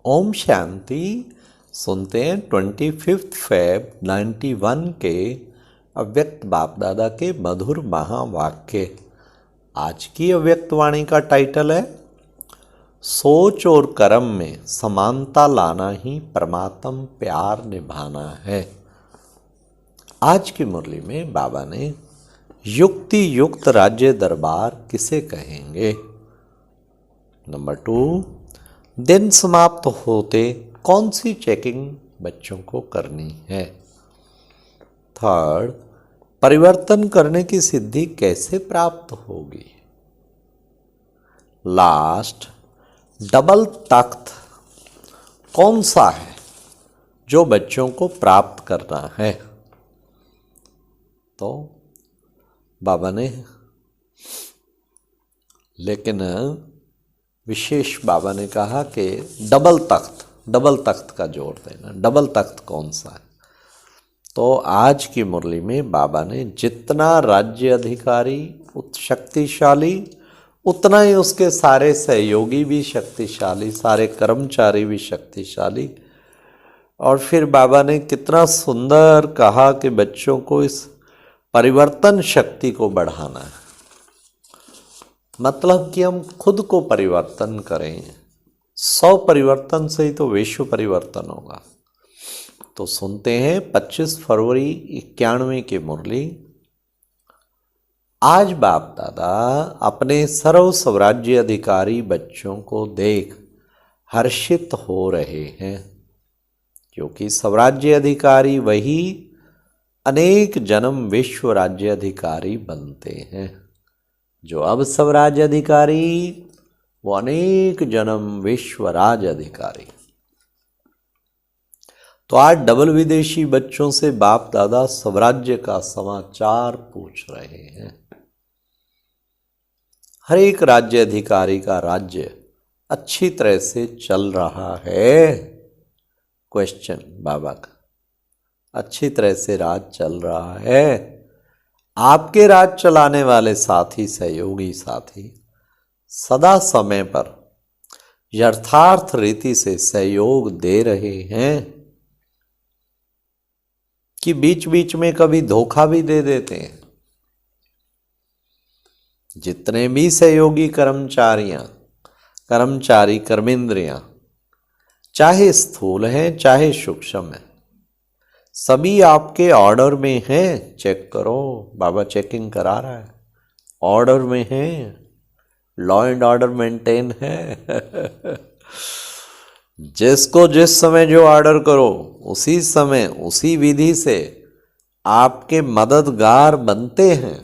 ओम शांति। सुनते हैं 25 फ़रवरी 91 के अव्यक्त बाप दादा के मधुर महावाक्य। आज की अव्यक्त वाणी का टाइटल है सोच और कर्म में समानता लाना ही परमात्म प्यार निभाना है। आज की मुरली में बाबा ने युक्ति युक्त राज्य दरबार किसे कहेंगे। नंबर 2, दिन समाप्त होते कौन सी चेकिंग बच्चों को करनी है। 3, परिवर्तन करने की सिद्धि कैसे प्राप्त होगी। लास्ट, डबल तख्त कौन सा है जो बच्चों को प्राप्त करना है। तो बाबा ने लेकिन विशेष बाबा ने कहा कि डबल तख्त का जोर देना। डबल तख्त कौन सा है। तो आज की मुरली में बाबा ने जितना राज्य अधिकारी शक्तिशाली उतना ही उसके सारे सहयोगी भी शक्तिशाली, सारे कर्मचारी भी शक्तिशाली। और फिर बाबा ने कितना सुंदर कहा कि बच्चों को इस परिवर्तन शक्ति को बढ़ाना है। मतलब कि हम खुद को परिवर्तन करें। 100 परिवर्तन से ही तो विश्व परिवर्तन होगा। तो सुनते हैं 25 फरवरी 91 की मुरली। आज बाप दादा अपने सर्व स्वराज्य अधिकारी बच्चों को देख हर्षित हो रहे हैं, क्योंकि स्वराज्य अधिकारी वही अनेक जन्म विश्व राज्य अधिकारी बनते हैं। जो अब स्वराज्य अधिकारी वो अनेक जन्म विश्व राज्य अधिकारी। तो आज डबल विदेशी बच्चों से बाप दादा स्वराज्य का समाचार पूछ रहे हैं। हर एक राज्य अधिकारी का राज्य अच्छी तरह से चल रहा है। क्वेश्चन बाबा का, अच्छी तरह से राज चल रहा है। आपके राज चलाने वाले साथी, सहयोगी साथी सदा समय पर यथार्थ रीति से सहयोग दे रहे हैं कि बीच बीच में कभी धोखा भी दे देते हैं। जितने भी सहयोगी कर्मचारी कर्मेंद्रियां, चाहे स्थूल हैं चाहे सूक्ष्म हैं, सभी आपके ऑर्डर में हैं। चेक करो, बाबा चेकिंग करा रहा है। ऑर्डर में हैं, लॉ एंड ऑर्डर मेंटेन है। जिसको जिस समय जो ऑर्डर करो उसी समय उसी विधि से आपके मददगार बनते हैं।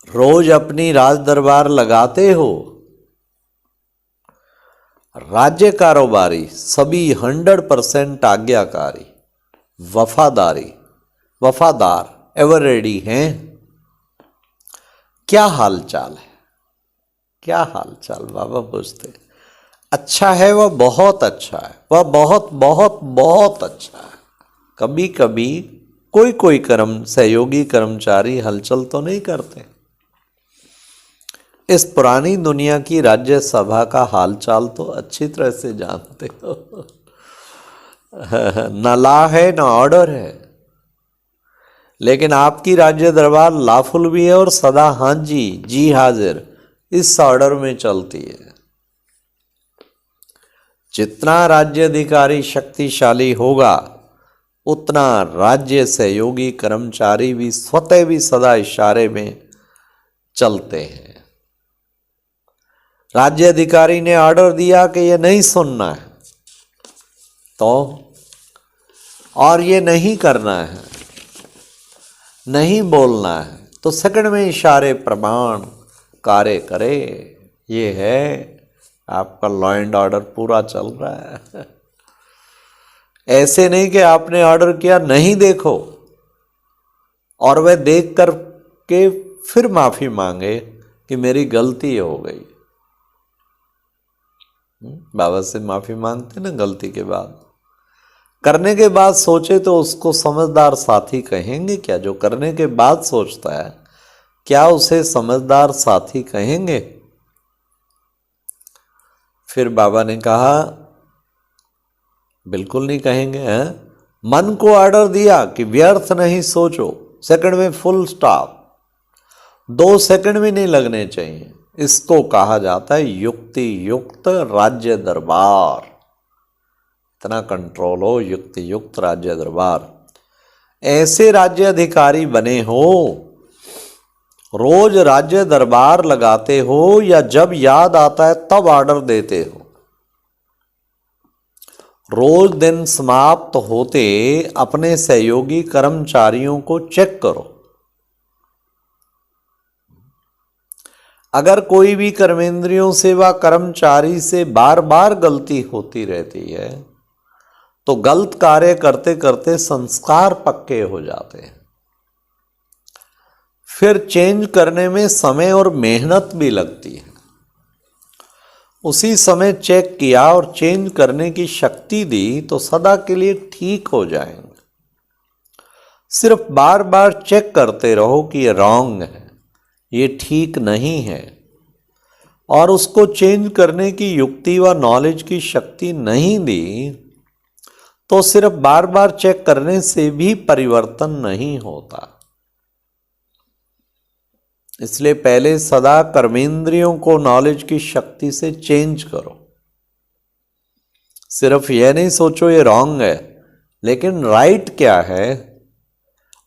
रोज अपनी राज दरबार लगाते हो। राज्य कारोबारी सभी 100% आज्ञाकारी, वफादार एवर रेडी हैं। क्या हाल चाल है, क्या हाल चाल बाबा पूछते। अच्छा है, वह बहुत अच्छा है, वह बहुत बहुत बहुत अच्छा है। कभी कभी कोई सहयोगी कर्मचारी हलचल तो नहीं करते। इस पुरानी दुनिया की राज्यसभा का हालचाल तो अच्छी तरह से जानते हो। न लॉ है न ऑर्डर है, लेकिन आपकी राज्य दरबार लाफुल भी है और सदा हाँ जी हाजिर इस ऑर्डर में चलती है। जितना राज्य अधिकारी शक्तिशाली होगा उतना राज्य सहयोगी कर्मचारी भी स्वतः भी सदा इशारे में चलते हैं। राज्य अधिकारी ने ऑर्डर दिया कि ये नहीं सुनना है तो, और ये नहीं करना है, नहीं बोलना है, तो सेकंड में इशारे प्रमाण कार्य करे। ये है आपका लॉ एंड ऑर्डर पूरा चल रहा है। ऐसे नहीं कि आपने ऑर्डर किया नहीं देखो और वह देख कर के फिर माफी मांगे कि मेरी गलती हो गई। बाबा से माफी मांगते ना गलती के बाद, करने के बाद सोचे तो उसको समझदार साथी कहेंगे क्या। जो करने के बाद सोचता है क्या उसे समझदार साथी कहेंगे। फिर बाबा ने कहा, बिल्कुल नहीं कहेंगे हैं। मन को ऑर्डर दिया कि व्यर्थ नहीं सोचो, सेकंड में फुल स्टॉप, 2 सेकंड भी नहीं लगने चाहिए। इसको कहा जाता है युक्ति युक्त राज्य दरबार। इतना कंट्रोल हो, युक्ति युक्त राज्य दरबार। ऐसे राज्य अधिकारी बने हो, रोज राज्य दरबार लगाते हो या जब याद आता है तब ऑर्डर देते हो। रोज दिन समाप्त होते अपने सहयोगी कर्मचारियों को चेक करो। अगर कोई भी कर्मेंद्रियों सेवा कर्मचारी से बार बार गलती होती रहती है तो गलत कार्य करते करते संस्कार पक्के हो जाते हैं। फिर चेंज करने में समय और मेहनत भी लगती है। उसी समय चेक किया और चेंज करने की शक्ति दी तो सदा के लिए ठीक हो जाएंगे। सिर्फ बार बार चेक करते रहो कि ये रॉन्ग है, ये ठीक नहीं है, और उसको चेंज करने की युक्ति व नॉलेज की शक्ति नहीं दी तो सिर्फ बार बार चेक करने से भी परिवर्तन नहीं होता। इसलिए पहले सदा कर्मेंद्रियों को नॉलेज की शक्ति से चेंज करो। सिर्फ यह नहीं सोचो ये रॉन्ग है, लेकिन राइट क्या है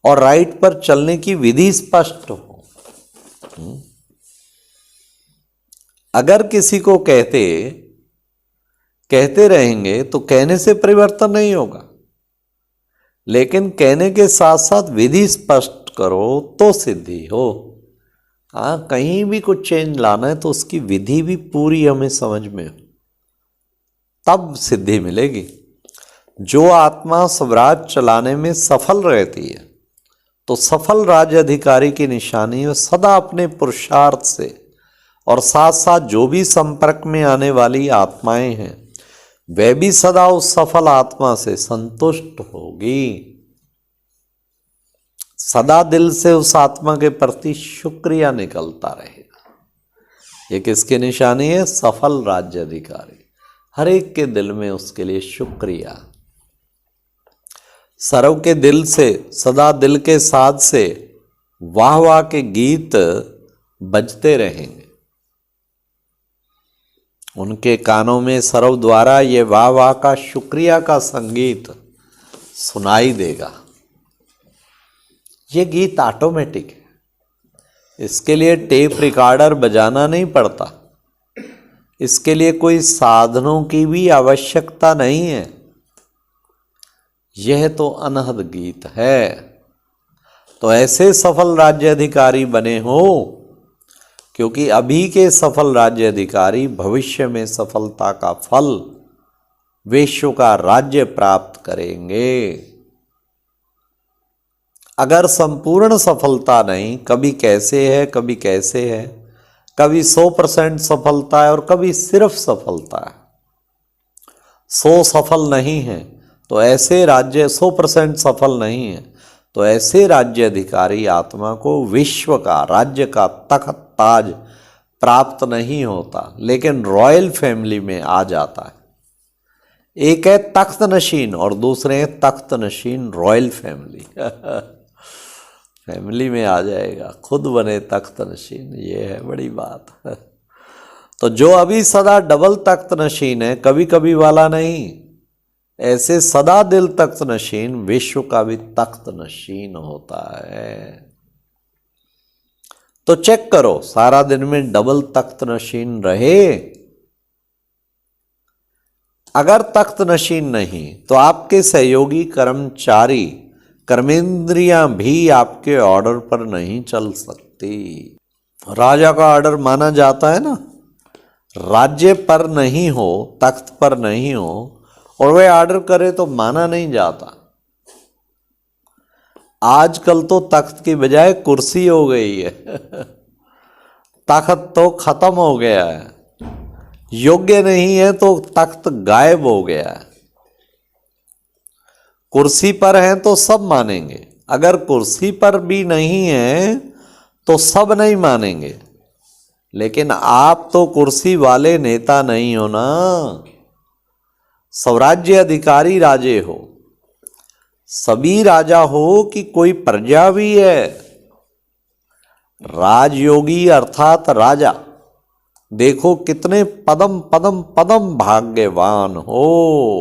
और राइट पर चलने की विधि स्पष्ट हो। अगर किसी को कहते रहेंगे तो कहने से परिवर्तन नहीं होगा, लेकिन कहने के साथ साथ विधि स्पष्ट करो तो सिद्धि हो। हाँ, कहीं भी कुछ चेंज लाना है तो उसकी विधि भी पूरी हमें समझ में हो, तब सिद्धि मिलेगी। जो आत्मा स्वराज चलाने में सफल रहती है तो सफल राज्य अधिकारी की निशानी है सदा अपने पुरुषार्थ से और साथ साथ जो भी संपर्क में आने वाली आत्माएं हैं वह भी सदा उस सफल आत्मा से संतुष्ट होगी। सदा दिल से उस आत्मा के प्रति शुक्रिया निकलता रहेगा। ये किसकी निशानी है? सफल राज्य अधिकारी। हर एक के दिल में उसके लिए शुक्रिया। सर्व के दिल से, सदा दिल के साथ से वाह वाह के गीत बजते रहेंगे। उनके कानों में सर्व द्वारा ये वाह वाह का, शुक्रिया का संगीत सुनाई देगा। ये गीत ऑटोमेटिक है, इसके लिए टेप रिकॉर्डर बजाना नहीं पड़ता, इसके लिए कोई साधनों की भी आवश्यकता नहीं है। यह तो अनहद गीत है। तो ऐसे सफल राज्य अधिकारी बने हो, क्योंकि अभी के सफल राज्य अधिकारी भविष्य में सफलता का फल, विश्व का राज्य प्राप्त करेंगे। अगर संपूर्ण सफलता नहीं, कभी कैसे है कभी कैसे है, कभी 100% सफलता है और कभी सिर्फ सफलता है, 100 सफल नहीं है तो ऐसे राज्य, 100% सफल नहीं है तो ऐसे राज्य अधिकारी आत्मा को विश्व का, राज्य का तख्त ताज प्राप्त नहीं होता, लेकिन रॉयल फैमिली में आ जाता है। एक है तख्त नशीन और दूसरे हैं तख्त नशीन रॉयल फैमिली। फैमिली में आ जाएगा, खुद बने तख्त नशीन, ये है बड़ी बात। तो जो अभी सदा डबल तख्त नशीन है, कभी कभी वाला नहीं, ऐसे सदा दिल तख्त नशीन विश्व का भी तख्त नशीन होता है। तो चेक करो सारा दिन में डबल तख्त नशीन रहे। अगर तख्त नशीन नहीं तो आपके सहयोगी कर्मचारी, कर्मेंद्रियां भी आपके ऑर्डर पर नहीं चल सकती। राजा का ऑर्डर माना जाता है ना, राज्य पर नहीं हो, तख्त पर नहीं हो और वह ऑर्डर करे तो माना नहीं जाता। आजकल तो तख्त की बजाय कुर्सी हो गई है। तख्त तो खत्म हो गया है, योग्य नहीं है तो तख्त गायब हो गया है। कुर्सी पर हैं तो सब मानेंगे, अगर कुर्सी पर भी नहीं है तो सब नहीं मानेंगे। लेकिन आप तो कुर्सी वाले नेता नहीं हो ना, स्वराज्य अधिकारी राजे हो। सभी राजा हो कि कोई प्रजा भी है। राजयोगी अर्थात राजा, देखो कितने पदम पदम पदम भाग्यवान हो।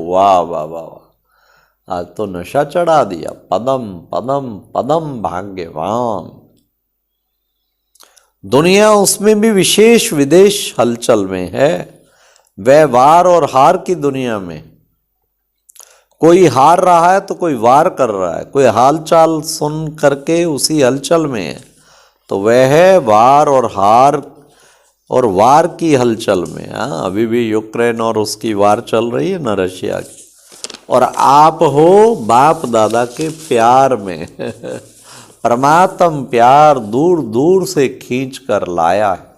वाह वाह वाह वाह, आज तो नशा चढ़ा दिया। पदम पदम पदम भाग्यवान। दुनिया उसमें भी विशेष विदेश हलचल में है। व्यवहार और हार की दुनिया में कोई हार रहा है तो कोई वार कर रहा है, कोई हालचाल सुन करके उसी हलचल में है, तो वह है वार और हार और वार की हलचल में। हाँ, अभी भी यूक्रेन और उसकी वार चल रही है ना, रशिया की। और आप हो बाप दादा के प्यार में परमात्म प्यार दूर दूर से खींच कर लाया है।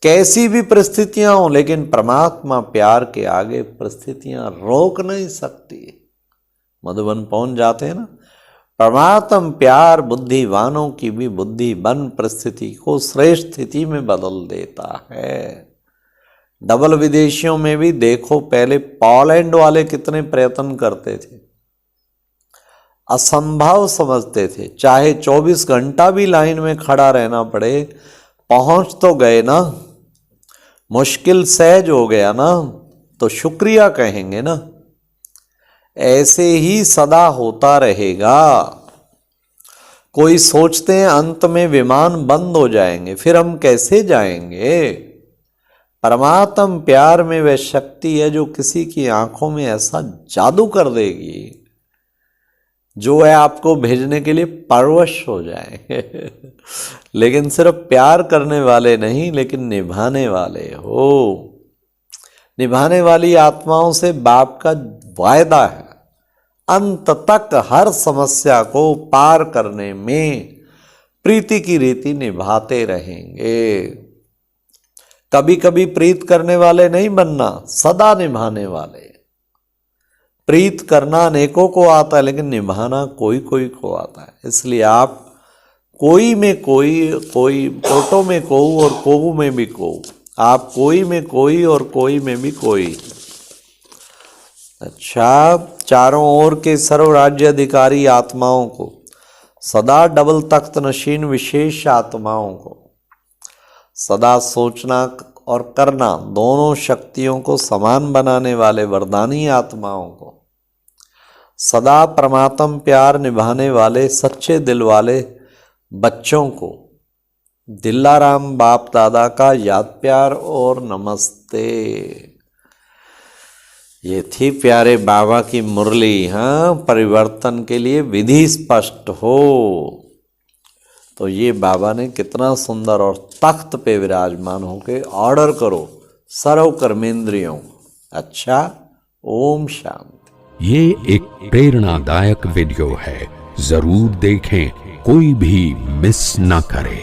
कैसी भी परिस्थितियां हो, लेकिन परमात्मा प्यार के आगे परिस्थितियां रोक नहीं सकती। मधुबन पहुंच जाते हैं ना। परमात्म प्यार बुद्धिवानों की भी बुद्धि बन परिस्थिति को श्रेष्ठ स्थिति में बदल देता है। डबल विदेशियों में भी देखो, पहले पोलैंड वाले कितने प्रयत्न करते थे, असंभव समझते थे, चाहे 24 घंटा भी लाइन में खड़ा रहना पड़े, पहुंच तो गए ना। मुश्किल सहज हो गया ना, तो शुक्रिया कहेंगे ना। ऐसे ही सदा होता रहेगा। कोई सोचते हैं अंत में विमान बंद हो जाएंगे, फिर हम कैसे जाएंगे। परमात्म प्यार में वह शक्ति है जो किसी की आंखों में ऐसा जादू कर देगी, जो है आपको भेजने के लिए परवश हो जाए। लेकिन सिर्फ प्यार करने वाले नहीं, लेकिन निभाने वाले हो। निभाने वाली आत्माओं से बाप का वायदा है, अंत तक हर समस्या को पार करने में प्रीति की रीति निभाते रहेंगे। कभी कभी प्रीत करने वाले नहीं बनना, सदा निभाने वाले। प्रीत करना अनेकों को आता है, लेकिन निभाना कोई कोई को आता है। इसलिए आप कोई में कोई, कोई कोटो में कोऊ और कोऊ में भी कोऊ, आप कोई में कोई और कोई में भी कोई। अच्छा, चारों ओर के सर्व राज्य अधिकारी आत्माओं को, सदा डबल तख्त नशीन विशेष आत्माओं को, सदा सोचना और करना दोनों शक्तियों को समान बनाने वाले वरदानी आत्माओं को, सदा परमात्म प्यार निभाने वाले सच्चे दिल वाले बच्चों को दिल्लाराम बाप दादा का याद प्यार और नमस्ते। ये थी प्यारे बाबा की मुरली। हाँ, परिवर्तन के लिए विधि स्पष्ट हो। तो ये बाबा ने कितना सुंदर और तख्त पे विराजमान होके ऑर्डर करो सर्व कर्मेंद्रियों। अच्छा, ओम शांति। ये एक प्रेरणादायक वीडियो है, जरूर देखें, कोई भी मिस ना करे।